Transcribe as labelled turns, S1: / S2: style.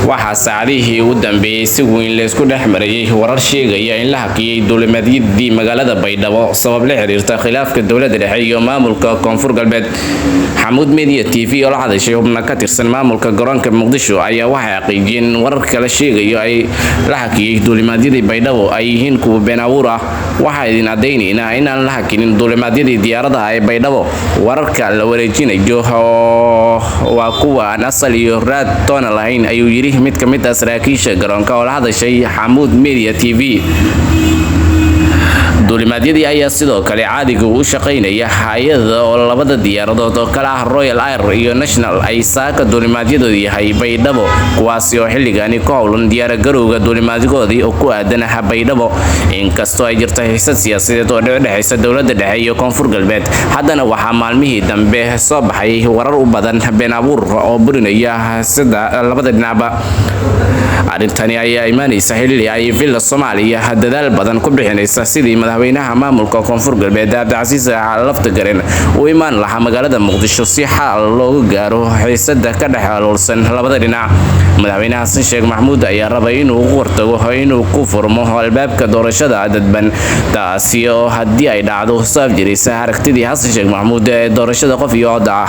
S1: waxaa saacadihii ugu dambeeyay si weyn la isku dhex marayay warar sheegaya in la hakiyay duulimaadyadii magaalada Baydhabo sabab la xiriirta khilaafka dowladda dhexe iyo maamulka Koonfur Galbeed. Xamuud Media TV oo la hadashay xubno ka tirsan maamulka garoonka Muqdisho ayaa waxay xaqiijiyeen warar kala sheegaya ay la hakiyay duulimaadyadii Baydhabo ay yihiin kuwa been abuur ah. Waxaa idin cadeynaynaa in aan la hakinin duulimaadyadii diyaaradaha ee Baydhabo. Wararka la wareejinayo waa kuwa aan asal iyo raad toona lahayn, ayuu yiri mid ka mid ah saraakiisha garoonka oo la hadashay Xamuud Media TV. duulimaadyadii ayaa sidoo kale caadiga u shaqeynaya hay'adda oo labada diyaaradood oo kala ah Royal Air iyo National ay saaka duulimaadyadoodu yahay Baydhabo, kuwaasi oo xilligaani ku howlan diyaar garowga duulimaadyadoodii oo ku aadan Baydhabo. Inkastoo ay jirto xiisad siyaasadeed oo dhexeysa dowladda dhexe iyo Koonfur Galbeed, haddana waxaa maalmihii dambe soo baxay warar u badan been abuur oo burinaya sida labada dhinacba. Arrintani ayaa imaanaysa xilli ay Villa Soomaaliya dadaal badan ku bixinaysa sidii madaxweynaha maamulka Koonfur Galbeed Cabdicasiis Laftagareen uu imaan lahaa magaalada Muqdisho si xal looga gaaro xiisadda ka dhex aloolsan labada dhinac. Madaxweynaha Xasan Sheekh Maxamuud ayaa rabay inuu ugu hortago inuu ku furmo albaabka doorashada dadban, taasi oo haddii ay dhacdo soo afjaraysa aragtidii Xasan Sheekh Maxamuud ee doorashada qof iyo cod ah.